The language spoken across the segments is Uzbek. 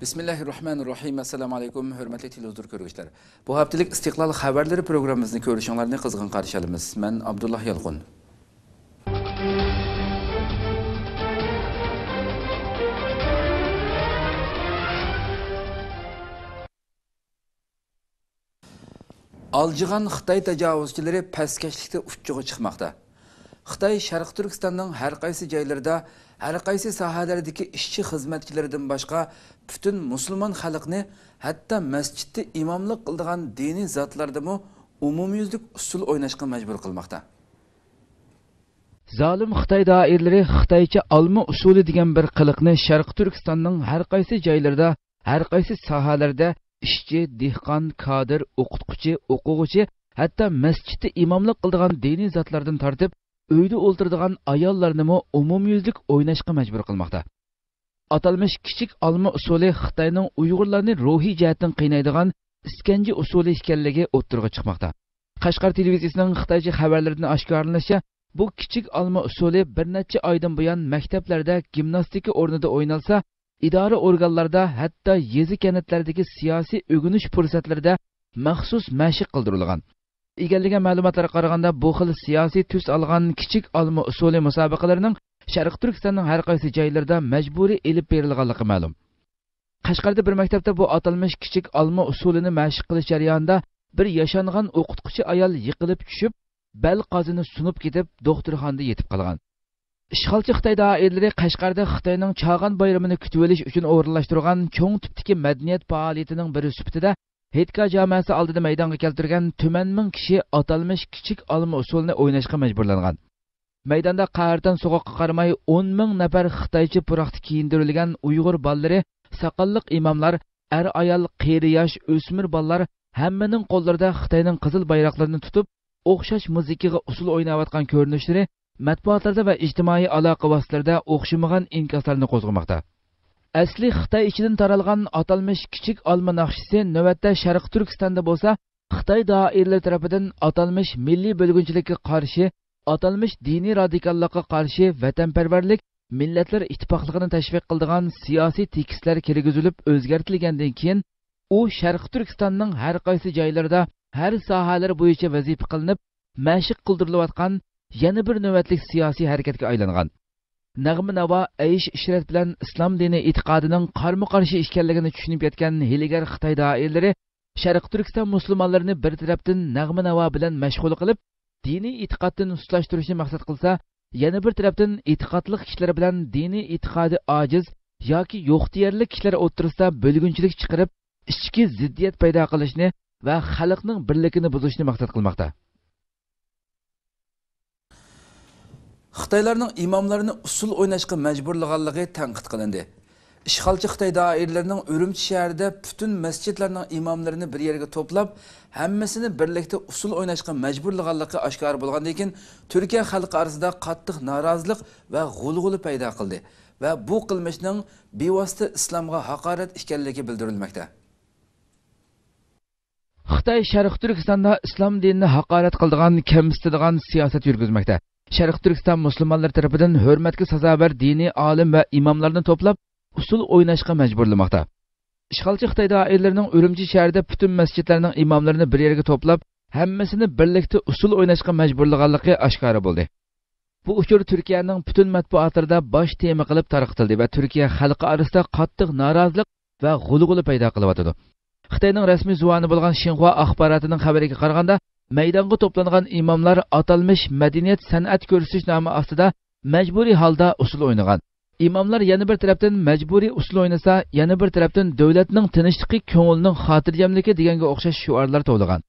Bismillahirrahmanirrahim. Assalamu alaykum, hörmətli televizor görüşlər. Bu haftalik İstiqlal xəbərləri proqramımızı görüşünlərini qızğın qarşı alırıq. Mən Abdullah Yalğun. Alcıgan Xitay təcavüzçiləri pəskəşlikdə uçuğa çıxmaqda. Xitay Şərq Türkistanның hər qaysı joylarida, hər qaysı sohalardagi ishchi xizmatchilaridan boshqa bütün musulmon xalqni, hatto masjidda imomlik qiladigan diniy zotlardami umumyuzlik usul o'ynashga majbur qilmoqda. Zalim Xitay doiralari Xitoycha alma usuli degan bir qiliqni Sharq Turkistonning har qaysi joylarida, har qaysi sohalarda ishchi, dehqon, kodir, o'qituvchi, o'quvchi, hatto masjidda imomlik qiladigan diniy zotlardan tortib uyda o'ltiradigan ayollarni umumyuzlik o'ynashga majbur qilmoqda. Atalmış kichik alma usuli Xitoyning Uyg'urlarni ruhiy jihatdan qiynaydigan iskanji usuli ekanligi o'ttirg'a chiqmoqda. Qashqar televiziyasining Xitoycha xabarlaridan oshkorlanishicha, bu kichik alma usuli bir necha oydan buyon maktablarda gimnastika o'rnida o'ynalsa, idora organlarida, hatto yezi kanatlardagi siyosiy o'g'inish fursatlarida maxsus mashq qildirilgan. Egallagan ma'lumotlarga qaraganda, bu xil siyosiy tus olgan kichik alma usuli musobaqalarining Sharq Turkistonning har qaysi joylarida majburiy elib berilganligi ma'lum. Qashqarda bir maktabda bu atalmış kichik alma usulini mashq qilish jarayonida bir yashangan o'qituvchi ayol yiqilib tushib, bel qozini sunib ketib, doktorxonada yetib qolgan. Ishg'olchi Xitoy doiralari Qashqarda Xitoyning Chag'an bayramini kutib olish uchun o'rinlashtirgan cho'ng tipdagi madaniyat faoliyatining biri sifatida Hetka jamoasi oldida maydonga keltirgan tuman ming kishi atalmış kichik alma usulini o'ynashga majburlangan. Maydonda qahrdan so'qoqqa qaramay 10 ming nafar Xitoycha puroqda kiyindirilgan Uyg'ur bolalari, saqalliq imomlar, ayol, qeri yosh, o'smir bolalar hammaning qo'llarida Xitoyning qizil bayroqlarini tutib, o'xshash muzikaga usul o'ynayotgan ko'rinishlari matbuotlarda va ijtimoiy aloqa vositalarida o'xshamagan inkoslarni qo'zg'amoqda. Asli Xitoy ichidan taralgan atalmış kichik alma naqshisi navbatda Sharq Turkistonda bo'lsa, Xitoy doiralari tomonidan atalmış milliy bo'lgunchilikka qarshi, atalmış diniy radikallikqa qarshi vatanparvarlik, millatlar ittifoqligini tashviq qiladigan siyosiy tekstlar kirgizilib o'zgartirilgandan keyin u Sharq Turkistonning har qaysi joylarida har sohalar bo'yicha vazifa qilinib, mashq qildirilayotgan yana bir navbatlik siyosiy harakatga aylangan. Nag'mi navo aysh ishrat bilan islom dini e'tiqodining qarama-qarshi ekanligini tushunib yetgan hiligar Xitoy doiralari Sharq Turkiston musulmonlarini bir tarafdan nag'mi navo bilan mashg'ul qilib, diniy e'tiqodni ustlashtirishni maqsad qilsa, yana bir tarafdan e'tiqodli kishilar bilan diniy e'tiqodi ojiz yoki yo'q deyarli kishilar o'rtasida bo'lgunchilik chiqarib, ichki ziddiyat paydo qilishni va xalqning birligini buzishni maqsad qilmoqda. Xitoylarning imomlarini usul o'ynashga majburlaganligi tanqid qilindi. İşğalçı Xitay dairələrinin Ürümçi şəhərində bütün məscidlərinin imamlarını bir yerə toplab, hammasını birlikdə usul oynashqa majburlaganligi oshkor bo'lgandan keyin Türkiye xalqi arasida qattiq norozilik va g'ulg'uli paydo qildi va bu qilmishning bevosita islomga haqorat ekanligi bildirilmoqda. Xitoy Sharq Turkistonda islom dinini haqorat qiladigan, kamsitadigan siyosat yurgizmoqda. Sharq Turkiston musulmonlar tomonidan hurmatga sazovor diniy olim va imomlarni to'plab usul o'ynashga majburlamoqda. Ishg'olchi Xitoy doiralarining Ürümçi shahrida bütün masjidlarning imomlarini bir yerga to'plab, hammasini birlikda usul o'ynashga majburlaganligi oshkor bo'ldi. Bu uchur Turkiyaning bütün matbuotlarida bosh tema qilib tarqatildi va Turkiya xalqi orasida qattiq norozilik va g'ulg'uli paydo qilyapti. Xitoyning rasmiy zuvoni bo'lgan Xinhua axborotining xabariga qaraganda, maydonga to'plangan imomlar atalmış madaniyat san'at ko'rsatish nomi ostida majburiy holda usul o'ynagan. İmamlar yana bir tarafdan majburiy usul o'ynasa, yana bir tarafdan davlatning tinchligi, ko'ngilning xotirjamligi deganga o'xshash shuarlar to'lagan.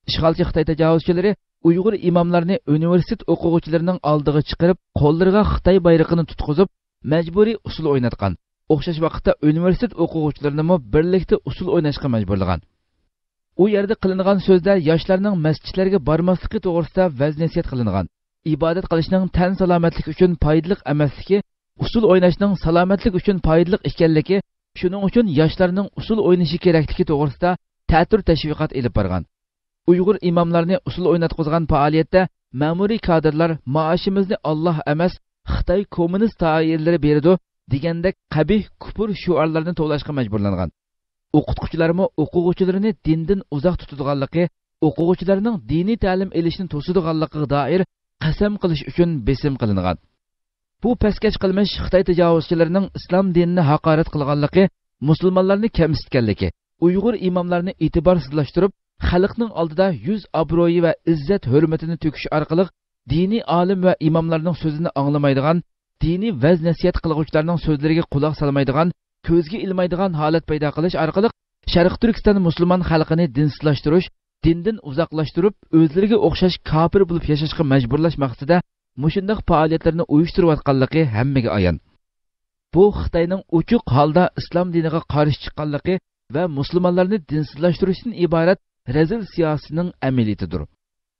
Ishg'olchi Xitoy tajovuzchilari Uyg'ur imomlarini universitet o'quvchilarining oldiga chiqarib, qo'llariga Xitoy bayrog'ini tutqizib, majburiy usul o'ynatgan. O'xshash vaqtda universitet o'quvchilarini birlikda usul o'ynashga majburlagan. U yerda qilingan so'zlar yoshlarning masjidlarga bormasligi to'g'risida vaz-nasihat qilingan. Ibodat qilishning tan salomatligi uchun foydali emasligi, usul o'ynashning salomatlik uchun foydali ekanligi, shuning uchun yoshlarning usul o'ynashi kerakligi to'g'risida ta'tir tashviqot elib borgan. Uyg'ur imomlarini usul o'ynatqizgan faoliyatda ma'muriy kadrlar maoshimizni Alloh emas, Xitoy kommunist doiralari beradi degandek qabih kufr shuarlarini to'lashga majburlangan. O'qituvchilarmi o'quvchilarini dindan uzoq tutadiganligi, o'quvchilarning diniy ta'lim olishni to'sadiganligiga doir qasam qilish uchun besim qilingan. Bu paskash qilmish Xitoy tajovuzchilarining islom dinini haqorat qilganligi, musulmonlarni kamsitganligi, Uyg'ur imomlarini e'tiborsizlashtirib, xalqning oldida yuz obro'yi va izzat hurmatini to'kish orqali diniy olim va imomlarning so'zini anglamaydigan, diniy vaz nasihat qilguvchilarning so'zlariga quloq solmaydigan, ko'zga ilmaydigan holat paydo qilish orqali Sharq Turkiston musulmon xalqini dinsizlashtirish, dindan uzoqlashtirib, o'zlariga o'xshash kofir bo'lib yashashga majburlash maqsadida mushundaq faoliyatlarni uyushtirayotganligi hammaga ayon. Bu Xitoyning ochiq holda islom diniga qarshi chiqqanligi va musulmonlarni dinsizlashtirishdan iborat razil siyosatining amaliyatidir.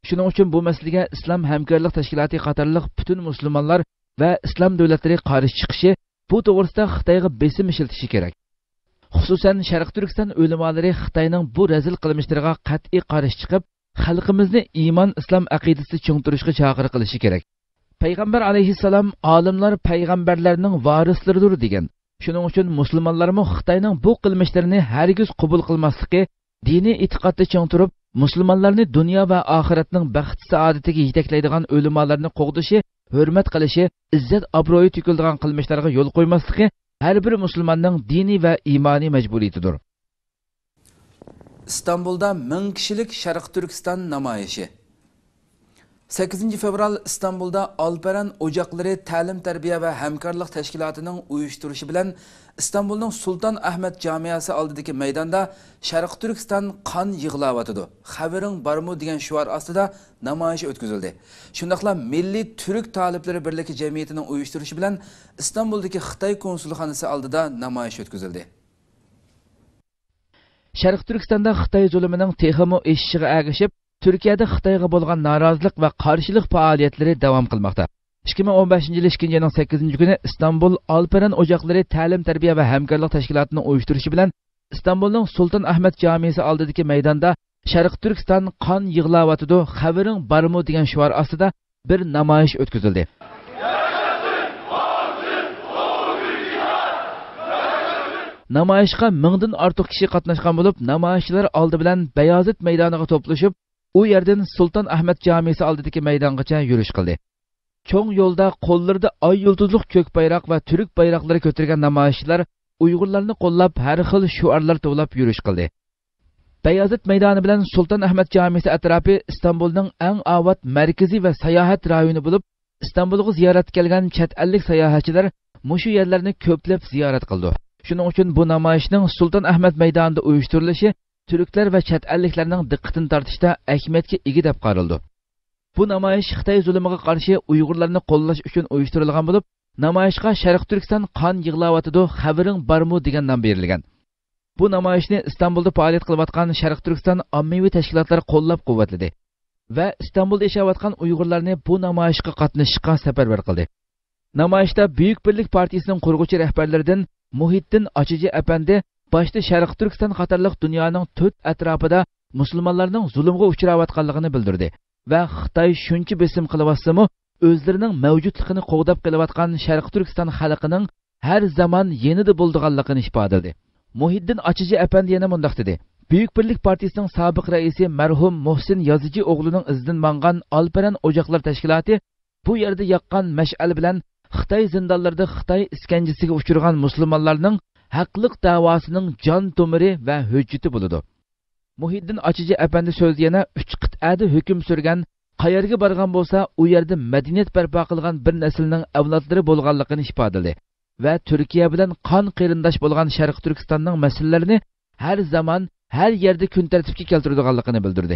Shuning uchun bu masalaga Islom hamkorlik tashkiloti qatorliq butun musulmonlar va islom davlatlari qarshi chiqishi, bu to'g'risida Xitoyga besim ishiltishi kerak. Xususan Sharq Turkiston ulamolari Xitoyning bu razil qilmishlariga qat'iy qarshi chiqib, xalqimizni iymon islom aqidasida cho'ngtirishga chaqiriq qilishi kerak. Payg'ambar alayhissalom olimlar payg'ambarlarning varislaridir degan. Shuning uchun musulmonlarmi Xitoyning bu qilmishlarini hargiz qabul qilmasligi, diniy e'tiqodda cho'ngtirib, musulmonlarni dunyo va oxiratning baxt saodatiga yetaklaydigan ulamolarni qo'g'dishi, hurmat qilishi, izzat obro'yi to'kiladigan qilmishlarga yo'l qo'ymasligi har bir musulmonning diniy va iymoniy majburiyatidir. İstanbul'da 1000 kişilik Sharq Turkiston namoyishi. 8 fevral İstanbul'da Alperen Ocakları Ta'lim Terbiye ve Hemkarlık Teşkilatı'nın uyuşturuşu bilen İstanbul'un Sultan Ahmet Camiası aldığındaki meydanda Sharq Turkiston kan yığılavatıdı. Haberin barmu diyen şuar aslında namayış ötküzüldü. Şundakla Milli Türk Talipleri Birliği Cemiyeti'nin uyuşturuşu bilen İstanbul'daki Xitay Konsulxanası aldıda namayış ötküzüldü. Sharq Turkistonda Xitoy zulmining texmo eshishiga ergashib, Turkiyada Xitoyga bo'lgan norozilik va qarshilik faoliyatlari davom qilmoqda. 2015-yil 2-yilning 8-kuni İstanbul Alperen Ocakları Ta'lim Terbiye ve Hemkarlık Teşkilatı'nın uyuşturuşu bilen İstanbul'un Sultan Ahmet Camisi aldığındaki meydanda Sharq Turkiston kan yığılavatıdı, haberin barmu degan şuar astida bir namoyish o'tkazildi. Namoyishga 1000dan ortiq kishi qatnashgan bo'lib, namoyishchilar oldi bilan Bayazit maydoniga to'plashib, u yerdan Sultan Ahmet Camisi oldidagi maydongacha yurish qildi. Cho'ng yo'lda qo'llarida oy yulduzliq ko'k bayroq va turk bayroqlari ko'targan namoyishchilar Uyg'urlarni qo'llab har xil shuarlar to'plab yurish qildi. Bayazit maydoni bilan Sultan Ahmet Camisi atrofi İstanbulning eng avvat markaziy va sayohat rayoni bo'lib, İstanbulga ziyorat kelgan chet ellik sayohatchilar mushu yerlarni ko'plab ziyorat qildi. Shuning uchun bu namoyishning Sultan Ahmet maydonida uyushtirilishi Türkler ve chet elliklarning diqqatini tortishda ahamiyatga ega deb qaraldi. Bu namoyish Xitoy zulmiga qarshi Uyg'urlarni qo'llash uchun uyushtirilgan bo'lib, namoyishga Sharq Turkiston qon yig'layotidi, xabaring bormi degan nom berilgan. Bu namoyishni İstanbulda faoliyat qilayotgan Sharq Turkiston ommaviy tashkilotlari qo'llab-quvvatladi va İstanbulda yashayotgan Uyg'urlarni bu namoyishga qatnashishga safarbar qildi. Namoyishda Buyuk Birlik partiyasining qurg'uvchi rahbarlaridan Muhiddin Achichi apandi başta Sharq Turkiston qatorliq dunyoning to'rt atrofida musulmonlarning zulmga uchrayotganligini bildirdi va Xitoy shuncha besim qilyapsa-mu, o'zlarining mavjudligini qo'g'dab kelayotgan Sharq Turkiston xalqining har zamon yenida bo'lganligini ifodaladi. Muhiddin Achichi apandi yana mundaq dedi: Buyuk Birlik partiyasining sobiq raisi marhum Muhsin Yozichi o'g'lining izidan mangan Alperen Ocaklar tashkiloti bu yerda yaqqan mash'al bilan Xitoy zindonlarida Xitoy iskanjasiga uchirgan musulmonlarning haqliq davosining jon tomiri va hujjati bo'ladi. Muhiddin Achichi apandi so'zi yana 3 qit'ada hukm surgan, qayerga borgan bo'lsa, u yerda madaniyat barpo qilgan bir naslning avlodlari bo'lganligini ifodaladi va Turkiya bilan qon qarindosh bo'lgan Sharq Turkistonning masalalarini har zamon, har yerda kun tartibga keltiradiganligini bildirdi.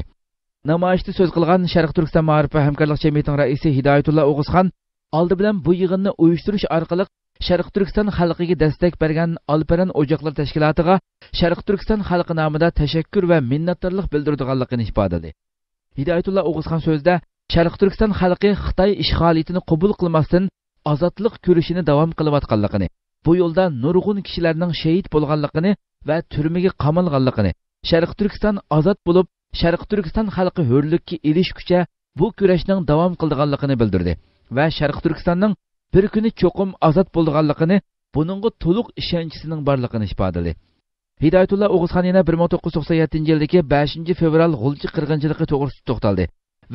Namoyishda so'z qilgan Sharq Turkiston ma'rifat va hamkorlik jamiyatining raisi Hidoyatullo O'g'izxon oldi bilan bu yig'inni uyushtirish orqali Sharq Turkiston xalqiga destek bergan Alperen Ocaklar tashkilotiga Sharq Turkiston xalqi nomida tashakkur va minnatdorlik bildirganligini ifodaladi. Hidoyatullo O'g'izxon so'zida Sharq Turkiston xalqi Xitoy ishg'oliyatini qabul qilmasdan ozodlik kurashini davom qilayotganligini, bu yo'lda nurg'un kishilarning shahid bo'lganligini va turmaga qamalganligini, Sharq Turkiston ozod bo'lib, Sharq Turkiston xalqi hurlikka erishguncha bu kurashning davom qilganligini bildirdi va Sharq Turkistonning bir kuni cho'qim ozod bo'lganligini, buningga to'liq ishonchisining borligini ifodaladi. Hidoyatulloh O'g'izxon yana 1997-yildagi 5 fevral G'ulji qirg'inchiligi to'g'risida to'xtaldi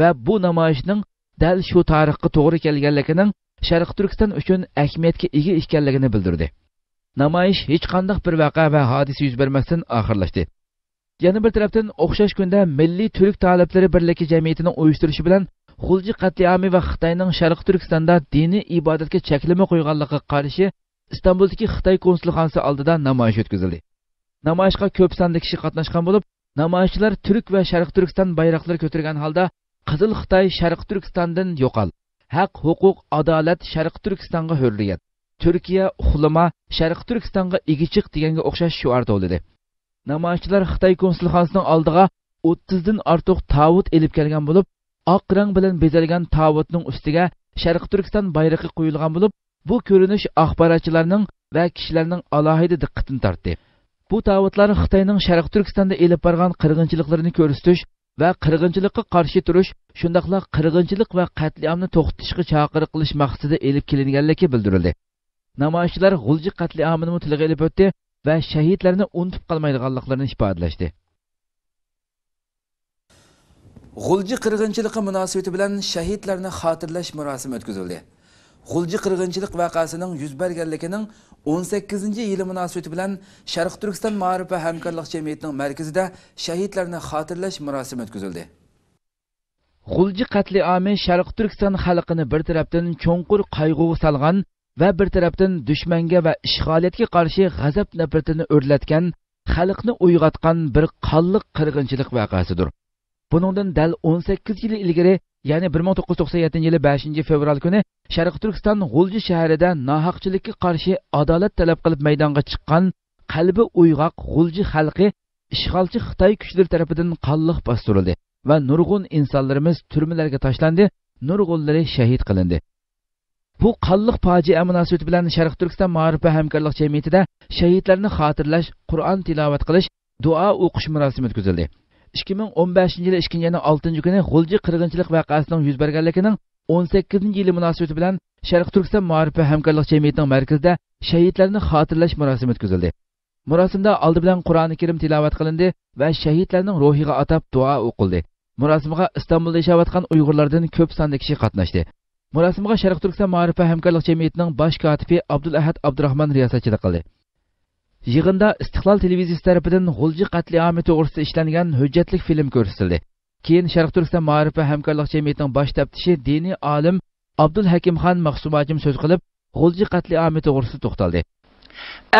va bu namoyishning dal shu tarixga to'g'ri kelganligining Sharq Turkiston uchun ahamiyatga ega ekanligini bildirdi. Namoyish hech qanday bir voqea va hodisa yuz bermasdan oxirlashdi. Yana bir tarafdan o'xshash kunda Milliy Turk Taliblari birligi jamiyatining uyushtirishi bilan G'ulji qatliami va Xitoyning Sharq Turkistonda diniy ibodatga cheklama qo'yganligiga qarshi Istanbuldagi Xitoy konsulxonasi oldida namoyish o'tkazildi. Namoyishga ko'p sonli kishi qatnashgan bo'lib, namoyishchilar Turk va Sharq Turkiston bayroqlari ko'targan holda Qizil Xitoy Sharq Turkistondan yo'qol, haq, huquq, adolat, Sharq Turkistonga hurriyat, Turkiya uxlama, Sharq Turkistonga egichiq deganga o'xshash shuar to'ldi. Namoyishchilar Xitoy konsulxonasining oldiga 30 dan ortiq tavut elib kelgan bo'lib, oq rang bilan bezalgan tavutning ustiga Sharq Turkiston bayrog'i qo'yilgan bo'lib, bu ko'rinish axborotchilarning va kishilarning alohida diqqatini tortdi. Bu tavutlar Xitoyning Sharq Turkistonda elib borgan qirg'inchiliklarini ko'rsatish va qirg'inchilikqa qarshi turish, shundaqla qirg'inchilik va qatliamni to'xtatishga chaqiriq qilish maqsadida elib kelinganligi bildirildi. Namoyishchilar G'ulji qatliamini tilga olib o'tdi va shahidlarni unutib qolmaydiganliklarini ifodalashdi. G'ulji qirg'inchiligi munosabati bilan shahidlarni xotirlash murosimi o'tkazildi. G'ulji qirg'inchilik voqeasining yuz berganligining 18-yili munosabati bilan Sharq Turkiston ma'rif va hamkorlik jamiyatining markazida shahidlarni xotirlash murosimi o'tkazildi. G'ulji qatliami Sharq Turkiston xalqini bir tarafdan cho'nqur qayg'uga solgan va bir tarafdan dushmanga va ishg'oliyatga qarshi g'azab nafratini o'rlatgan, xalqni uyg'otgan bir qonliq qirg'inchilik voqeasidir. Buningdan dal 18 yil ilgari, ya'ni 1997-yili 5 fevral kuni Sharq Turkiston G'ulji shahrida nohaqchilikka qarshi adolat talab qilib maydonga chiqqan qalbi uyg'oq G'ulji xalqi ishg'olchi Xitoy kuchlari tomonidan qonliq bostirildi va nurg'un insonlarimiz turmalarga tashlandi, nurg'unlari shahid qilindi. Bu qonliq fojia munosabati bilan Sharq Turkiston ma'rif va hamkorlik jamiyatida shahidlarni xotirlash, Qur'on tilovat qilish, duo o'qish murosimi o'tkazildi. 2015-yili 2-6 kuni G'ulji qirg'inchilik voqeasining yuz berganligining 18-yili munosabati bilan Sharq Turkiston ma'rif va hamkorlik jamiyatining markazida shahidlarni xotirlash murosimi o'tkazildi. Murosimda oldi bilan Qur'oni Karim tilovat qilindi va shahidlarning ruhiga atab duo o'qildi. Murosimga Istanbulda yashayotgan Uyg'urlardan ko'p sonli kishi qatnashdi. Murosimga Sharq Turkiston ma'rif va hamkorlik jamiyatining bosh kotibi Abdulahad Abdurahmon riyosatchilik qildi. Yig'inda Istiqlol televiziyasi tomonidan G'ulji qatliami to'g'risida ishlangan hujjatli film ko'rsatildi. Keyin Sharq Turkiston ma'rif va hamkorlik jamiyatining bosh taftishi diniy olim Abdul Hakimxon Maqsumajim so'z qilib, G'ulji qatliami to'g'risida to'xtaldi.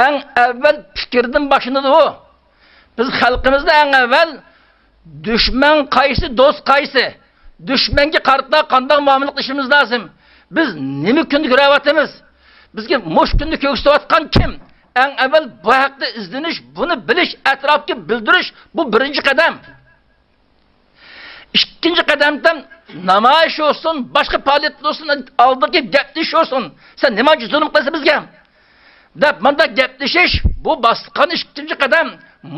Eng avval fikrdan boshlanadi u. Biz xalqimizda eng avval dushman qaysi, do'st qaysi, dushmanga qarata qanday muomala qilishimiz lozim. Biz nima kunda ko'ryapmiz? Bizga mush kunda ko'rsatayotgan kim? Eng avval bu haqda izlanish, buni bilish, atrofga bildirish bu birinchi qadam. İkinci qadamdan namoyish olsun, boshqa faoliyat olsun, oldiki gaplashish olsun. Sen nima uchun zulm qilasiz bizga? Deb menda gaplashish bu bosgan ikkinchi qadam.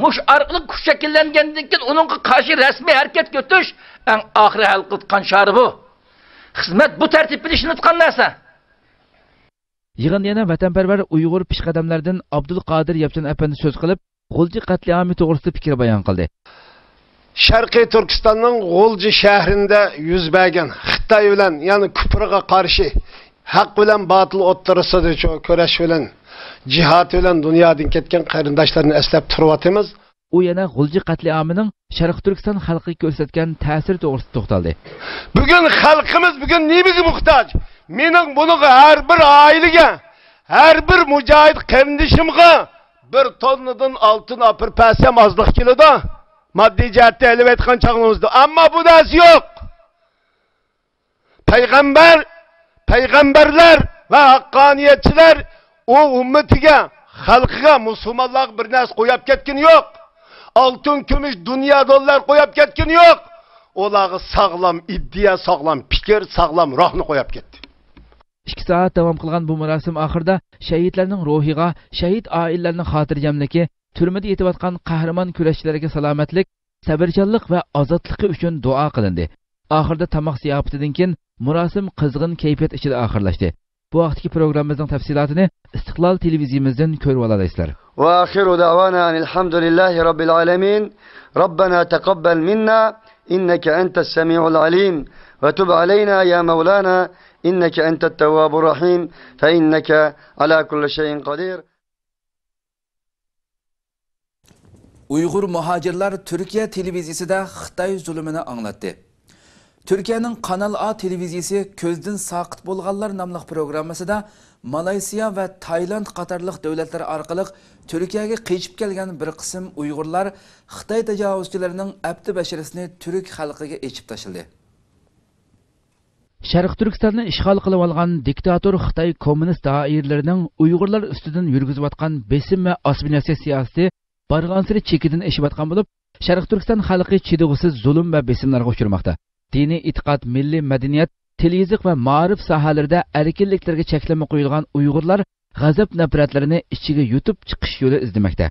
Mush orqali kuch shakllangandan keyin uningga qarshi rasmiy harakat ko'tarish eng oxiri hal qilgan shari bu. Xizmat bu tartib bilishni tutgan narsa. Yig'in yana vatanparvar Uyg'ur peshqadamlardan Abdul Qodir Yapchan apandi so'z qilib, G'ulji qatliami to'g'risida fikr bayon qildi. Sharqiy Turkistonning G'ulji shahrida yuz bergan Xitoy bilan, ya'ni kufrga qarshi haq bilan botil o'ttirishida kurash bilan, jihad bilan dunyodan ketgan qarindoshlarni eslab turyapmiz. U yana G'ulji qatliamining Sharq Turkiston xalqiga ko'rsatgan ta'sir to'g'risida to'xtaldi. Bugun xalqimiz bugun nimaga muhtoj? Mening buniga har bir oilaga, har bir mujohid qarindishimga bir tonnadan oltin olib bersam ozlik keladi. Maddi jihatda elib aytgan chog'imizda. Ammo bu narsa yo'q. Payg'ambarlar va haqqoniyatchilar o ummatiga, xalqiga, musulmonlarga bir narsa qo'yib ketgani yo'q. Altın, kumush, dunyo, dollar qo'yib ketgani yo'q. Ularga sog'lom iddia, sog'lom fikr, sog'lom ruhni qo'yib ketdi. 2 soat davom qilgan bu marosim oxirida shahidlarning ruhiga, shahid oilalarining xotirjamligi, turmada yetayotgan qahramon kurashchilarga salomatlik, sabrchanlik va ozodligi uchun duo qilindi. Oxirida tamoq ziyofatidan keyin marosim qizg'in kayfiyat ichida oxirlashdi. Bu vaqtdagi programmamizning tafsilotini Istiqlol televiziyamizdan ko'rib olasiz. وآخر دعوانا أن الحمد لله رب العالمين ربنا تقبل منا إنك أنت السميع العليم وتب علينا يا مولانا إنك أنت التواب الرحيم فإنك على كل شيء قدير. Uyghur muhacirlar Türkiye televiziyasida Xitoy zulmini anglatdi. Türkiye'nin Kanal A televiziyasi Ko'zdan saqit bo'lganlar nomli programmasida Malaysiya va Tayland qatorliq davlatlar orqali Türkiye'ga qechib kelgan bir qism Uyg'urlar Xitoy tajovuzchilarining abdi basharasini Türk xalqiga echib tashildi. Sharq Turkistonni ishg'ol qilib olgan diktator Xitoy kommunist doiralarining Uyg'urlar ustidan yurgizayotgan besim va assimilyatsiya siyosati barg'ansiri chekidan eshib bo'lib, Sharq Turkiston xalqi chidog'isiz zulm va besimlarga uchramoqda. Diniy e'tiqod, milliy madaniyat, televiziya va ma'rif sohalarida erkinliklarga cheklama qo'yilgan Uyg'urlar g'azab nafratlarini ichiga yutib chiqish yo'li izlamoqda.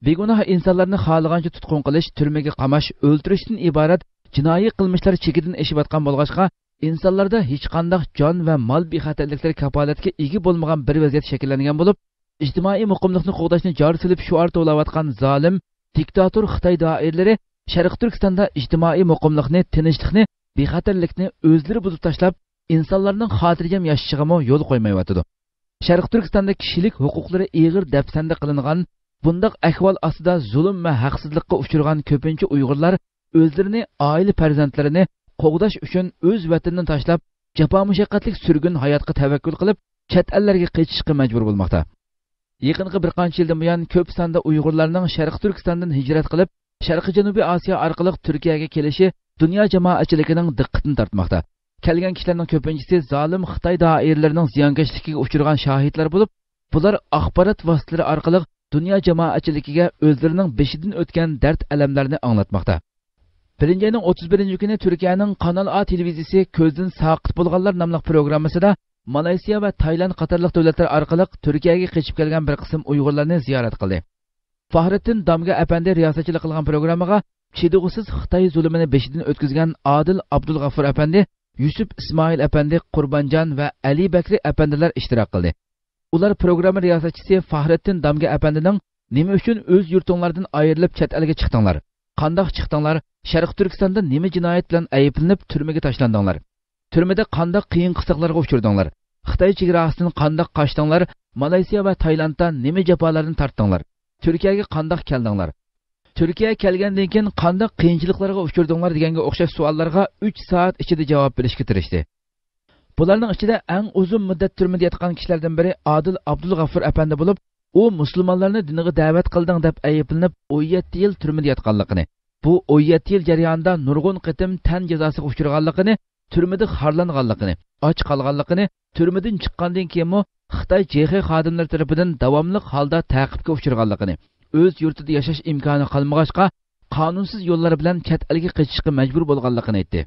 Begunoh insonlarni xohlagancha tutqun qilish, turmaga qamash, o'ltirishdan iborat jinoiy qilmishlar chekidan eshib bo'lg'achqa, insonlarda hech qanday jon va mol bexatarliklar kafolatga ega bo'lmagan bir vaziyat shakllangan bo'lib, ijtimoiy muqimlikni qo'g'dashni joriy qilib shuar to'layotgan zolim diktator Xitoy doiralari Sharq Turkistonda ijtimoiy muqimlikni, tinchlikni, bexatarlikni o'zlari buzib tashlab, insonlarning xotirjam yashashiga yo'l qo'ymayotdi. Sharq Turkistonda kishilik huquqlari og'ir dafsanda qilingan, bundaq ahvol ostida zulm va haqsizlikka uchragan ko'pincha Uyg'urlar o'zlarini, oila farzandlarini qo'g'dash uchun o'z vatanidan tashlab, jafo mushaqqatlik surgun hayotga tavakkul qilib, chet ellarga qochishga majbur bo'lmoqda. Yaqinqi bir qancha yildan buyon ko'p sonda Uyg'urlarning Sharq Turkistondan hijrat qilib, Sharqiy Janubiy Osiyo orqali Turkiyaga kelishi dunyo jamoatchiligining diqqatini tortmoqda. Kelgan kishilarning ko'pinchisi zolim Xitoy doiralarining ziyonkashligiga uchragan shohidlar bo'lib, bular axborot vositalari orqali dunyo jamoatchiligiga o'zlarining beshidan o'tgan dard alamlarini anglatmoqda. 1-ayning 31-kuni Turkiyaning Kanal A televiziyasi Ko'zdan saqit bo'lganlar nomli programmasida Malaysiya va Tayland qatorliq davlatlar orqali Turkiyaga qochib kelgan bir qism Uyg'urlarni ziyorat qildi. Fahrettin Damga apandi riyosatchilik qilgan programmaga chidog'isiz Xitoy zulmini beshidan o'tkazgan Adil Abdulg'afur apandi, Yusuf Ismoil apandi, Qurbonjon va Ali Bakri apandilar ishtirok qildi. Ular programma riyosatchisi Fahrettin Damga apandining nima uchun o'z yurtinglardan ayrilib chet elga chiqdinglar? Qandoq chiqdinglar? Sharq Turkistonda nima jinoyat bilan ayblanib turmaga tashlandinglar? Turmada qandoq qiyin qiziqlarga uchradinglar? Xitoy chegarasidan qandoq qochdinglar? Malaysiya va Taylandda nima jafolarni tortdinglar? Turkiyaga qandoq keldinglar? Turkiyaga kelgandan keyin qandoq qiyinchiliklarga uchradinglar deganga o'xshash savollarga 3 soat ichida javob berishga tirishdi. Bularning ichida eng uzun muddat turmada yotgan kishilardan biri Adil Abdulg'afur apandi bo'lib, u musulmonlarni diniga da'vat qilding deb ayblanib 17 yil turmada yotganligini, bu 17 yil jarayonida nurg'un qitim tan jazosiga uchraganligini, turmada xorlanganligini, och qolganligini, turmadan chiqqandan keyin Xitoy JX xodimlari tomonidan davomli holda ta'qibga uchraganligini, o'z yurtida yashash imkoni qolmag'achqa qonunsiz yo'llar bilan chet elga qochishga majbur bo'lganligini aytdi.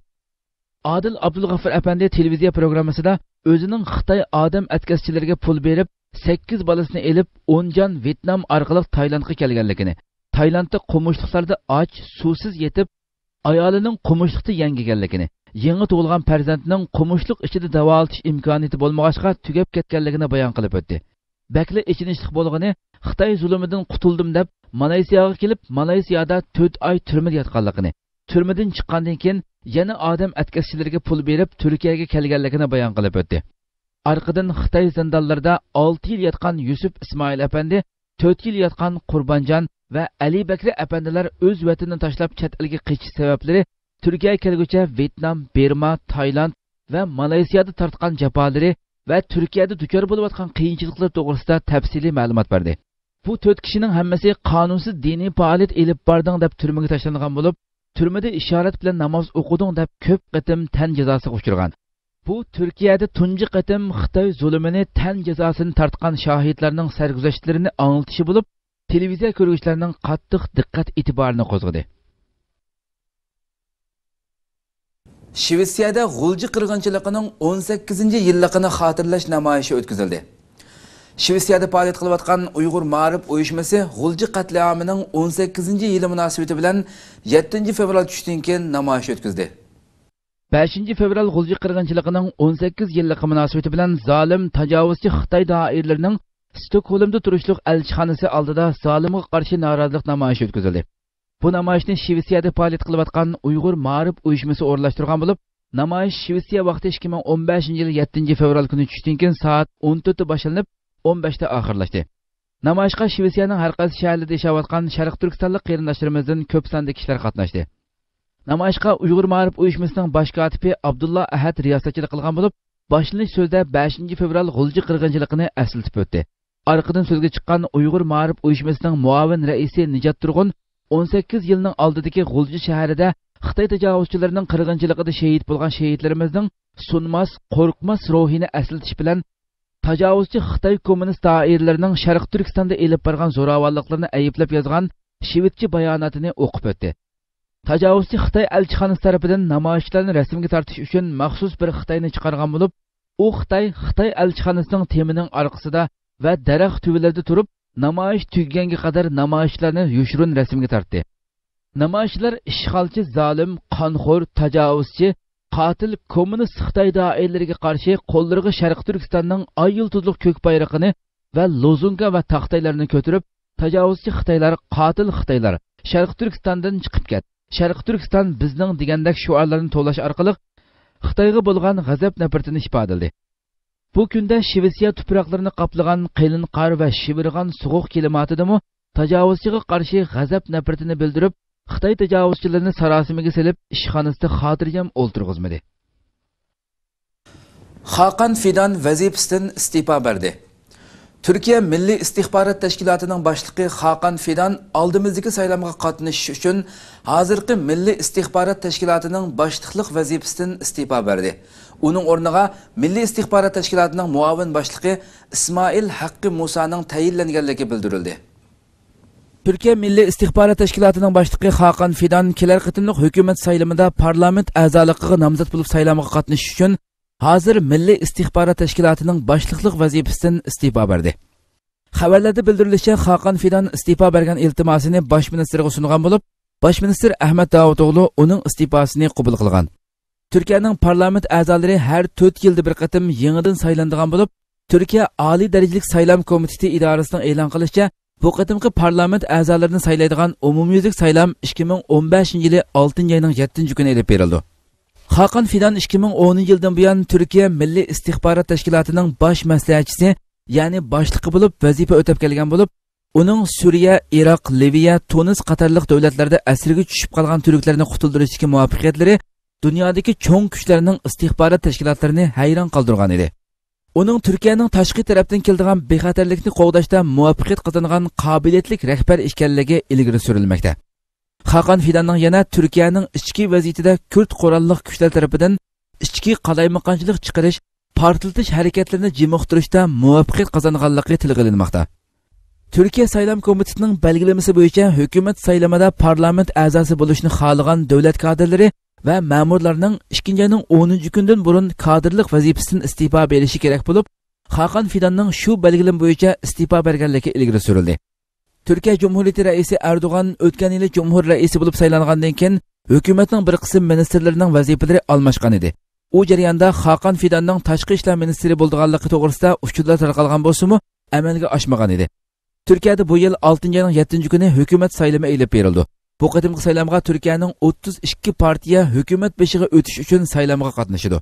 Adil Abdulg'afur apandi televiziya programmasida o'zining Xitoy odam atkazchilariga pul berib 8 bolasini elib 10 jon Vyetnam orqali Taylandga kelganligini, Taylandda qumushliqlarda och, suvsiz yetib, ayolining qumushliqda yangiganligini, yangi tug'ilgan farzandining qumushliq ichida davolatish imkoniyati bo'lmag'achqa tugab ketganligini bayon qilib o'tdi. Bakli ichinishlik bo'lgani Xitoy zulmidan qutuldim deb Malaysiyaga kelib, Malayziyada 4 oy turmada yotganligini, turmadan chiqqandan keyin yana odam atkazchilariga pul berib Turkiyaga kelganligini bayon qilib o'tdi. Arqadan Xitoy zindonlarida 6 yil yotgan Yusuf Ismoil apandi, 4 yil yotgan Qurbonjon va Ali Bakri apandilar o'z vatanini tashlab chet elga qochish sabablari Turkiyaga kelguncha Vyetnam, Burma, Tayland va Malayziyada tortgan jafolari va Turkiyada duchor bo'layotgan qiyinchiliklar to'g'risida tafsiliy ma'lumot berdi. Bu 4 kishining hammasi qonunsiz diniy faoliyat elib bording deb turmaga tashlangan bo'lib, turmada ishorat bilan namoz o'qiding deb ko'p qatim tan jazosiga uchragan. Bu Turkiyada tunji qatim Xitoy zulmini tan jazosini tortgan shohidlarning sarguzashtlarini anglatishi bo'lib, televiziya ko'ruvchilarining qattiq diqqat e'tiborini qo'zg'adi. Shvetsiyada G'ulji qirg'inchiligining 18-yilligini xotirlash namoyishi o'tkazildi. Shvetsiyada faoliyat qilayotgan Uyg'ur ma'rif uyushmasi G'ulji qatliamining 18-yili munosabati bilan 7 fevral tushdan keyin namoyish o'tkazdi. 5 fevral G'ulji qirg'inchiligining 18 yilligi munosabati bilan zolim tajovuzchi Xitoy doiralarining Stokgolmda turishliq elchixonasi oldida zolimga qarshi norozilik namoyishi o'tkazildi. Bu namoyishni Shvetsiyada faoliyat qilayotgan Uyg'ur ma'rif uyushmasi o'rlashtirgan bo'lib, namoyish Shvetsiya vaqti 2015 yil 7 fevral kuni tushdan keyin soat 14 da boshlanib, 15 da oxirlashdi. Namoyishga Shvetsiyaning har qaysi shaharlarida yashayotgan Sharq Turkistonlik qarindoshlarimizdan ko'p sonda kishilar qatnashdi. Namoyishga Uyg'ur ma'rif uyushmasining bosh kotibi Abdulla Ahad riyosatchilik qilgan bo'lib, boshlanish so'zda 5 fevral G'ulji qirg'inchiligini eslatib o'tdi. Arqadan so'zga chiqqan Uyg'ur ma'rif uyushmasining muavin raisi Nijat Turg'un 18 yilning oldidagi G'ulji shahrida Xitoy tajovuzchilarining qirg'inchiligida shahid bo'lgan shahidlarimizning sunmas, qo'rqmas ruhini eslatish bilan tajovuzchi Xitoy kommunist doiralarining Sharq Turkistonda elib borgan zo'ravonliklarni ayblab yozgan shvedcha bayonotini o'qib o'tdi. Tajovuzchi Xitoy elchixonasi tomonidan namoyishchilarni rasmga tortish uchun maxsus bir Xitoyni chiqargan bo'lib, u Xitoy elchixonasining temining orqasida va daraxt tuvilarida turib, namoyish tugaganga qadar namoyishchilarni yushurun rasmga tortdi. Namoyishchilar ishg'olchi, zolim, qonxo'r, tajovuzchi, qotil kommunist Xitoy doiralariga qarshi qo'llariga Sharq Turkistonning ay yulduzli ko'k bayrog'ini va lozunga va taxtaylarni ko'tarib, tajovuzchi Xitoylar, qotil Xitoylar, Sharq Turkistondan chiqib ket. Sharq Turkiston bizning degandek shuarlarni to'lash orqali Xitoyga bo'lgan g'azab nafratini ifodaladi. Bu kunda Shvetsiya tuproqlarini qoplagan qalin qor va shivirg'an sovuq klimatidami tajovuzchiga qarshi g'azab nafratini bildirib, Xitoy tajovuzchilarini sarosimaga selib, ishxonasida xotirjam o'ltirg'izmadi. Hakan Fidan vazifasidan istifa berdi. Türkiye Milli İstihbarat Teşkilatı'nın başlığı Hakan Fidan aldığımızdaki saylamga qatnashish uchun hozirgi Milli İstihbarat Teşkilatı'nın başlıqlıq vazifasidan istifa berdi. Onun o'rniga Milli İstihbarat Teşkilatı'nın muavin başlığı İsmail Haqqi Musa'nın tayinlanganligi bildirildi. Türkiye Milli İstihbarat Teşkilatı'nın başlığı Hakan Fidan kelar qitimliq hukumat saylamida parlament a'zoligiga nomzod bo'lib saylamga qatnashish uchun hozir Milli İstihbarat Teşkilatı'nın başlıqlıq vazifasidan istifa berdi. Xabarlarda bildirilishicha, Hakan Fidan istifa bergan iltimosini bosh ministerga sungan bo'lib, bosh minister Ahmet Davutoğlu uning istifosini qabul qilgan. Türkiye'nin parlament a'zolari har 4 yilda bir qatim yangidan saylanadigan bo'lib, Türkiye Oliy darajalik saylam komiteti idorasining e'lon qilishicha, bu qatimki parlament a'zolarini saylaydigan umumyuzlik saylam 2015 yili 6 oyning 7 kuni elib berildi. Hakan Fidan 2010 yildan buyon Türkiye Milli İstihbarat Teşkilatı'nın baş maslahatchisi, ya'ni boshlig'i bo'lib vazifa o'tab kelgan bo'lib, uning Suriya, Iroq, Liviya, Tunis qatorliq davlatlarda asirga tushib qolgan turklarni qutuldirishdagi muvaffaqiyatlari dunyodagi cho'ng kuchlarning istihbarat tashkilotlarini hayron qoldirgan edi. Uning Turkiyaning tashqi tarafdan keladigan bexatarlikni qo'g'dashda muvaffaqiyat qozongan qobiliyatli rahbar ekanligi ilgari surilmoqda. Hakan Fidanning yana Turkiyaning ichki vaziyatida Kurd qurolli kuchlar tomonidan ichki qalaymaqonchilik chiqarish, portlatish harakatlarini jimoqtirishda muvaffaqiyat qozonganligi tilga olinmoqda. Türkiye Saylam Komitetining belgilamasi bo'yicha hukumat saylamida parlament a'zosi bo'lishni xohlagan davlat kadrlari va ma'murlarning 2-oyning 10-kundan burun kadrlik vazifasidan istifa berishi kerak bo'lib, Hakan Fidanning shu belgilam bo'yicha istifa berganligi ilgari surildi. Türkiye Cumhuriyeti Reisi Erdoğan o'tgan yili Cumhur Reisi bo'lib saylangandan keyin hukumatning bir qism ministrlarining vazifalari almashgan edi. U jarayonda Hakan Fidanning tashqi ishlar ministri bo'lganligi to'g'risida uchurlar tarqalgan bo'lsa-mu, amalga oshmagan edi. Türkiye'de bu yıl 6 ayning 7 kuni hukumat saylami elib berildi. Bu qatimki saylamga Türkiye'ning 32 partiya hukumat beshiga o'tish uchun saylamga qatnashdi.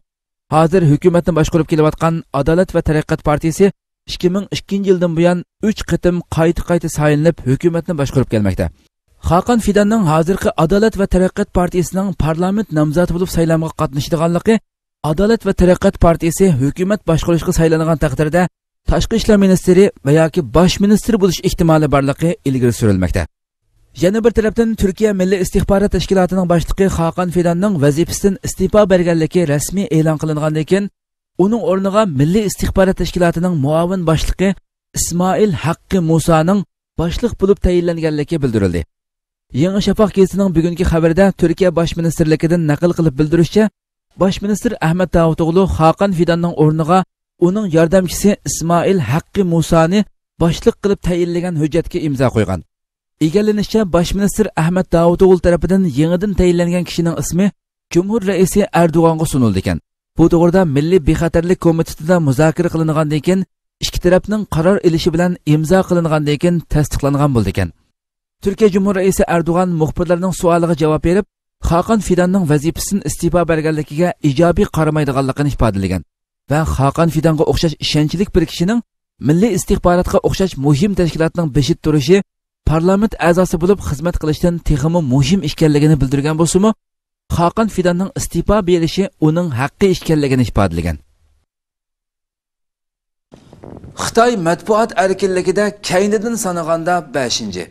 Hozir hukumatni boshqarib kelayotgan Adalet ve Taraqqiyot partiyasi 2002 yildan buyon 3 qatim qayta saylanib hukumatni boshqarib kelmoqda. Hakan Fidanning hozirgi Adalet ve Taraqqiyot partiyasining parlament nomzodi bo'lib saylamga qatnashadiganligi, Adalet ve Taraqqiyot partiyasi hukumat boshqarishga saylangan taqdirda tashqi ishlar ministri va yoki bosh ministri bo'lish ehtimoli borligi ilgari surilmoqda. Yana bir tarafdan Türkiye Milli İstihbarat Teşkilatı'nın başlığı Hakan Fidanning vazifasidan istifa berganligi rasmiy e'lon qilingandan keyin uning o'rniga Milli İstihbarat Teşkilatı'nın muavin boshlig'i İsmail Haqqi Musa'ning boshliq bo'lib tayinlanganligi bildirildi. Yangi Shafaq gazetining bugungi xabarida Türkiye bosh ministerligidan naql qilib bildirishicha, bosh minister Ahmet Davutoğlu Hakan Fidanning o'rniga uning yordamchisi İsmail Haqqi Musa'ni boshliq qilib tayinlagan hujjatga imzo qo'ygan. Egallanishicha, bosh minister Ahmet Davutoğlu tarafidan yangidan tayinlangan kishining ismi Cumhur raisi Erdoğan'a sunuldu ekan. Bu to'g'rida Milliy bexatarlik komitetida muzokara qilingandan keyin ikki tarafning qaror ilishi bilan imzo qilingandan keyin tasdiqlangan bo'ldi ekan. Türkiye Cumhur raisi Erdoğan muxbirlarning savoliga javob berib, Hakan Fidanning vazifasini istifa berganligiga ijobiy qaramaydiganligini ifodalagan va Hakan Fidanga o'xshash ishonchli bir kishining milliy istixborotga o'xshash muhim tashkilotning beshit turishi parlament a'zosi bo'lib xizmat qilishdan texmi muhim ekanligini bildirgan bo'lsa-mu, Hakan Fidanning istifa berishi uning haqqi ekanligini ifodalagan. Xitoy matbuot erkinligida kaynidan sanaganda 5.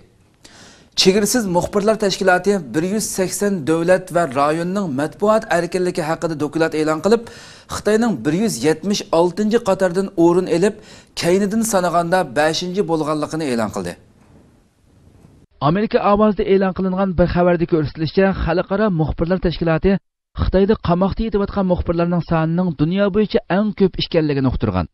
Chegirsiz muxbirlar tashkiloti 180 davlat va rayonning matbuot erkinligi haqida dokument e'lon qilib, Xitoyning 176-qatordan o'rin olib, kaynidan sanaganda 5 bo'lganligini e'lon qildi. Amerika ovozida e'lon qilingan bir xabarda ko'rsatilishicha, xalqaro muxbirlar tashkiloti Xitoyda qamoqda yetayotgan muxbirlarning sonining dunyo bo'yicha eng ko'p ekanligini uqtirgan.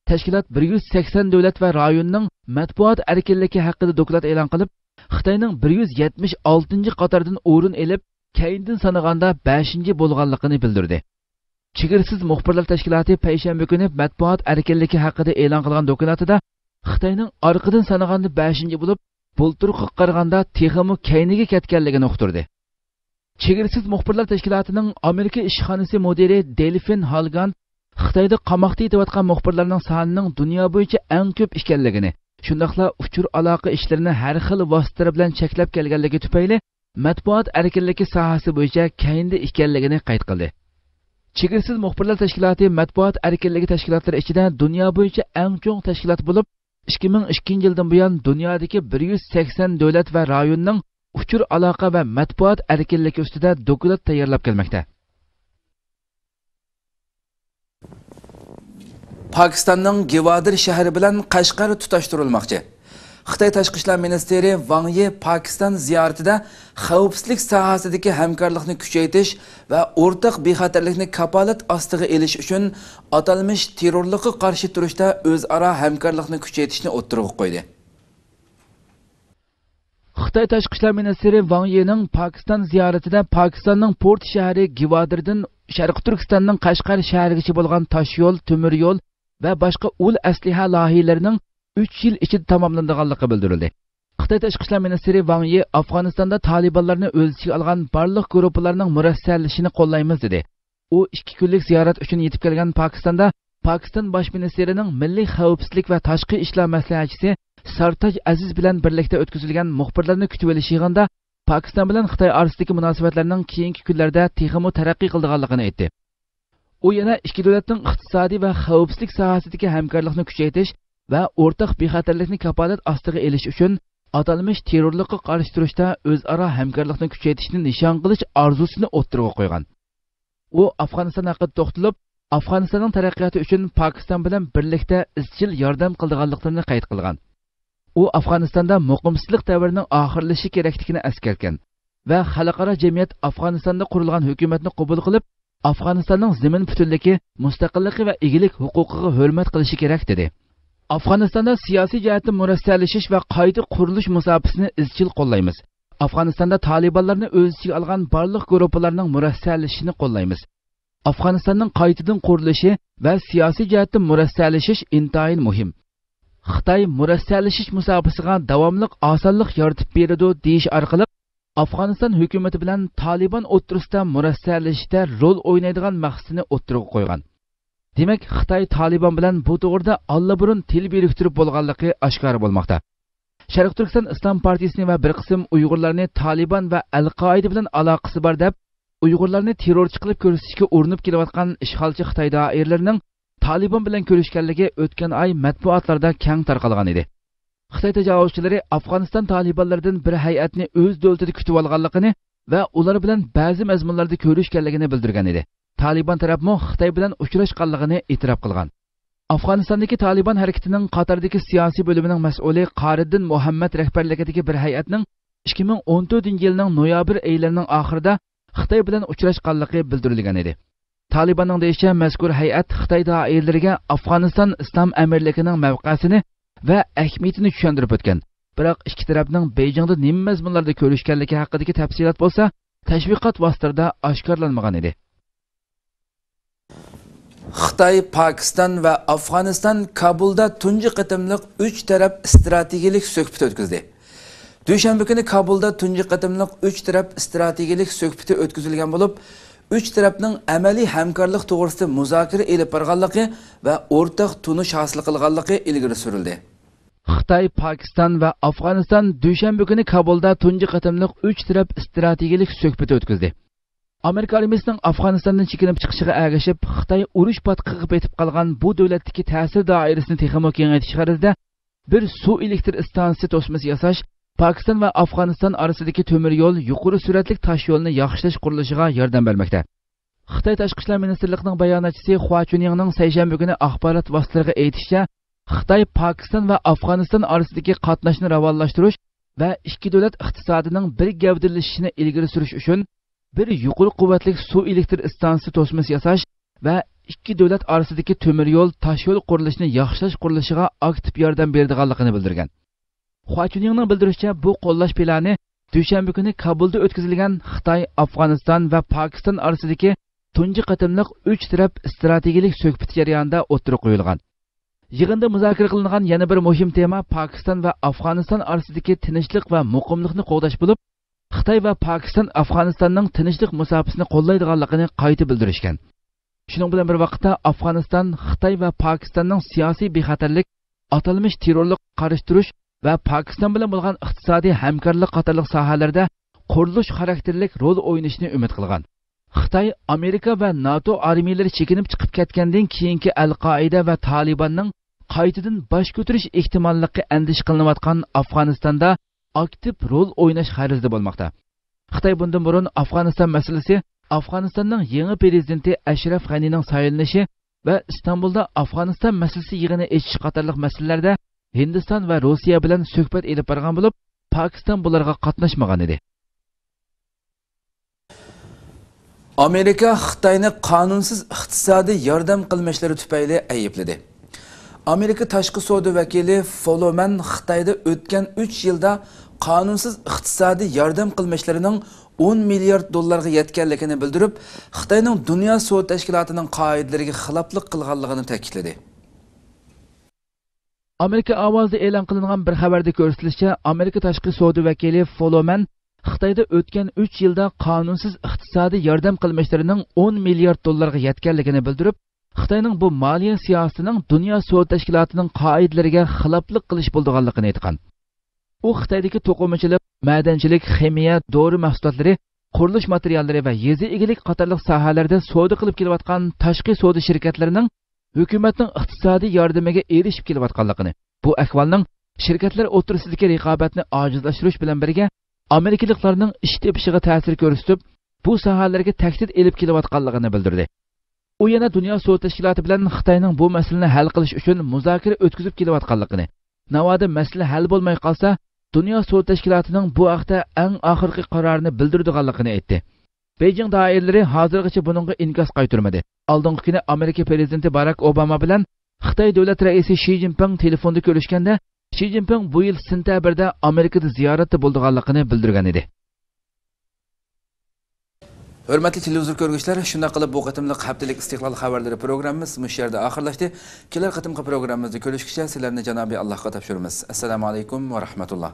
Tashkilot 180 davlat va rayonning matbuot erkinligi haqida dokument e'lon qilib, Xitoyning 176-qatordan o'rin olib, keyindan sanaganda 5 bo'lganligini bildirdi. Chegirsiz muxbirlar tashkiloti payshanba kuni matbuot erkinligi haqida e'lon qilgan dokumentida Xitoyning orqadan sanaganda 5 bo'lib, bulturga qaraganda texmi keyniga ketganligini uqtirdi. Chegirsiz muxbirlar tashkilotining Amerika ishxonasi mudiri Delfin Halgan Xitoyda qamoqda yetayotgan muxbirlarning sonining dunyo bo'yicha eng ko'p ekanligini, shundaqla uchur aloqa ishlarini har xil vositalar bilan cheklab kelganligi tufayli matbuot erkinligi sohasi bo'yicha keyinda ekanligini qayd qildi. Chegirsiz muxbirlar tashkiloti matbuot erkinligi tashkilotlari ichida dunyo bo'yicha eng chong tashkilot bo'lib, 2002 yildan buyon dunyodagi 180 davlat va rayonning uchur aloqa va matbuot erkinligi ustida dokument tayyorlab kelmoqda. Pakistanning Gavadir shahri bilan Qashqar tutashtirilmoqchi. Xitoy Tashqi ishlar ministri Wang Yi Pakistan ziyoratida xavfsizlik sohasidagi hamkorlikni kuchaytirish va o'rtaq bexatarlikni kapolat ostiga olish uchun atalmish terrorlikka qarshi turishda o'zaro hamkorlikni kuchaytirishni o'ttirib qo'ydi. Xitoy Tashqi ishlar ministri Wang Yining Pakistan ziyoratida Pakistanning port shahri Gavadirdan Sharqi Turkistonning Qashqar shahrigacha bo'lgan tosh yo'l, temir yo'l va boshqa ul asliha loyihalarining 3 yil ichida tamomlanganligi bildirildi. Xitoy Tashqi ishlar ministri Wang Yi Afg'onistonda Talibanlarni o'z ichiga olgan barliq guruhlarning murassallashini qo'llaymiz dedi. U 2 kunlik ziyorat uchun yetib kelgan Pokistonda Pokiston bosh ministrining milliy xavfsizlik va tashqi ishlar maslahatchisi Sartaj Aziz bilan birlikda o'tkazilgan muxbirlarni kutib olish yig'inida Pokiston bilan Xitoy orasidagi munosabatlarning keyingi kunlarda texmi taraqqiy qilganligini aytdi. U yana ikki davlatning iqtisodiy va xavfsizlik sohasidagi hamkorlikni kuchaytirish va o'rtaq bexatarlikni kapolat ostiga olish uchun atalmish terrorlikka qarshi turishda o'zaro hamkorlikni kuchaytirishni nishon qilish orzusini o'ttirib qo'ygan. U Afg'oniston haqida to'xtalib, Afg'onistonning taraqqiyoti uchun Pokiston bilan birlikda izchil yordam qilganliklarini qayd qilgan. U Afg'onistonda muqimsizlik davrining oxirlashi kerakligini eskartgan va xalqaro jamiyat Afg'onistonda qurilgan hukumatni qabul qilib, Afg'onistonning zamin butunligi, mustaqilligi va egilik huquqiga hurmat qilishi kerak dedi. Afg'onistonda siyosiy jihatdan murassallashish va qayta qurilish musobaqasini izchil qo'llaymiz. Afg'onistonda Talibanlarni o'z ichiga olgan barliq guruhlarning murassallashishini qo'llaymiz. Afg'onistonning qaytadan qurilishi va siyosiy jihatdan murassallashish intayin muhim. Xitoy murassallashish musobaqasiga davomli osonlik yaratib beradi deyish orqali Afg'oniston hukumati bilan Taliban o'ttirisida murassallashishda rol o'ynaydigan maqsadini o'ttirib qo'ygan. Demak, Xitoy Taliban bilan bu to'g'rida allaburun til biriktirib bo'lganligi oshkor bo'lmoqda. Sharq Turkiston Islom partiyasini va bir qism Uyg'urlarni Taliban va Al-Qoida bilan aloqasi bor deb Uyg'urlarni terrorchi qilib ko'rsatishga urinib kelayotgan ishg'olchi Xitoy doiralarining Taliban bilan ko'rishganligi o'tgan oy matbuotlarda keng tarqalgan edi. Xitoy tajovuzchilari Afg'oniston Talibanlaridan bir hay'atni o'z davlatida kutib olganligini va ular bilan ba'zi mazmunlarda ko'rishganligini bildirgan edi. Taliban tarafmo Xitoy bilan uchrashganligini e'tirof qilgan. Afg'onistondagi Taliban harakatining Qatardagi siyosiy bo'limining mas'uli Qariddin Muhammad rahbarligidagi bir hay'atning 2014-yilning noyabr oylarining oxirida Xitoy bilan uchrashganligi bildirilgan edi. Talibanning deyishicha, mazkur hay'at Xitoy doiralariga Afg'oniston Islom amirligining mavqesini va ahamiyatini tushuntirib o'tgan. Biroq ikki tarafning Beijingda nima mazmunlarda ko'rishganligi haqidagi tafsilot bo'lsa tashviqot vositalarida oshkorlanmagan edi. Xitoy, Pokiston va Afg'oniston Kabulda tunji qatimliq 3 taraf strategik suhbat o'tkazdi. Dushanba kuni Kabulda tunji qatimliq 3 taraf strategik suhbat o'tkazilgan bo'lib, 3 tarafning amaliy hamkorlik to'g'risida muzokara elib borganligi va o'rtaq tunish hosil qilganligi ilgari surildi. Xitoy, Pokiston va Afg'oniston dushanba kuni Kabulda tunji qatimliq 3 taraf strategik suhbat o'tkazdi. Amerika armiyasining Afg'onistondan chekinib chiqishiga ergashib, Xitoy urush patqiga betib qolgan bu davlatdagi ta'sir doirasini texmo kengaytirish g'arazida bir suv elektr stansiyasi to'smasi yasash, Pokiston va Afg'oniston orasidagi temir yo'l, yuqori sur'atli tosh yo'lni yaxshilash qurilishiga yordam bermoqda. Xitoy Tashqi ishlar ministrligining bayonotchisi Hua Chunyingning seshanba kuni axborot vositalariga aytishicha, Xitoy Pokiston va Afg'oniston orasidagi qatnashni ravonlashtirish va ikki davlat iqtisodining bir gavdalashishini ilgari surish uchun bir yuqori quvvatli suv elektr stansiyasi to'smasi yasash va ikki davlat orasidagi temir yo'l, tosh yo'l qurilishini yaxshilash qurilishiga aktiv yordam beradiganligini bildirgan. Hua Chunyingning bildirishicha, bu qo'llash plani dushanba kuni Kabulda o'tkazilgan Xitoy, Afg'oniston va Pokiston orasidagi tunji qatimliq 3 taraf strategik suhbat jarayonida o'tirib qo'yilgan. Yig'inda muzokara qilingan yana bir muhim tema Pokiston va Afg'oniston orasidagi tinchlik va muqimlikni qo'g'dash bo'lib, Xitoy va Pokiston Afg'onistonning tinchlik musofasini qo'llaydiganligini qayta bildirishgan. Shuning bilan bir vaqtda Afg'oniston, Xitoy va Pokistonning siyosiy bexatarlik, atalmish terrorlik qarshi turish va Pokiston bilan bo'lgan iqtisodiy hamkorlik qatorliq sohalarda qurilish xarakterlik rol o'ynashini umid qilgan. Xitoy, Amerika va NATO armiyalari chekinib chiqib ketgandan keyingi Al-Qoida va Talibanning qaytadan bosh ko'tarish ehtimolligi andish qilinayotgan Afg'onistonda aktiv rol o'ynash xarizda bo'lmoqda. Xitoy bundan burun Afg'oniston masalasi, Afg'onistonning yangi prezidenti Ashraf G'anining saylanishi va Istanbulda Afg'oniston masalasi yig'ini echish qatorliq masalalarda Hindiston va Rossiya bilan suhbat elib borgan bo'lib, Pokiston bularga qatnashmagan edi. Amerika Xitoyni qonunsiz iqtisodiy yordam qilmishlari tufayli aybladi. Amerika tashqi savdo vakili Foloman Xitoyda o'tgan 3 yilda qonunsiz iqtisodiy yordam qilmishlarining 10 milliard dollarga yetganligini bildirib, Xitoyning Dunyo savdo tashkilotining qoidalariga xiloflik qilganligini ta'kidladi. Amerika ovozida e'lon qilingan bir xabarda ko'rsatilishicha, Amerika tashqi savdo vakili Foloman Xitoyda o'tgan 3 yilda qonunsiz iqtisodiy yordam qilmishlarining 10 milliard dollarga yetganligini bildirib, Xitoyning bu moliya siyosatining Dunyo savdo tashkilotining qoidalariga xiloflik qilish bo'lganligini aytgan. U Xitoydagi to'qimachilik, madanchilik, ximiya, dori mahsulotlari, qurilish materiallari va yezi egilik qatorliq sohalarda savdo qilib kelayotgan tashqi savdo shirkatlarining hukumatning iqtisodiy yordamiga erishib kelayotganligini, bu ahvolning shirkatlar o'rtasidagi raqobatni ojizlashtirish bilan birga Amerikaliklarning ish tepishiga ta'sir ko'rsatib, bu sohalarga tahdid elib kelayotganligini bildirdi. U yana Dunyo savdo tashkiloti bilan Xitoyning bu masalani hal qilish uchun muzokara o'tkazib kelayotganligini, navoda masala hal bo'lmay qolsa, Dunyo savdo tashkilotining bu haqda eng oxirgi qarorini bildiradiganligini aytdi. Beijing doiralari hozirgacha buningga inkos qaytarmadi. Oldingi kuni Amerika prezidenti Barack Obama bilan Xitoy davlat raisi Xi Jinping telefonda ko'rishganda, Xi Jinping bu yil sentabrda Amerikada ziyoratda bo'lganligini bildirgan edi. Hurmatli televizor ko'ruvchilar, shunday qilib bu qatimliq haftalik istiqlol xabarlari programmamiz mush yerda oxirlashdi. Kelar qatimqi programmamizda ko'rishguncha sizlarni Janobiy Allohga topshiramiz. Assalomu alaykum va rahmatulloh.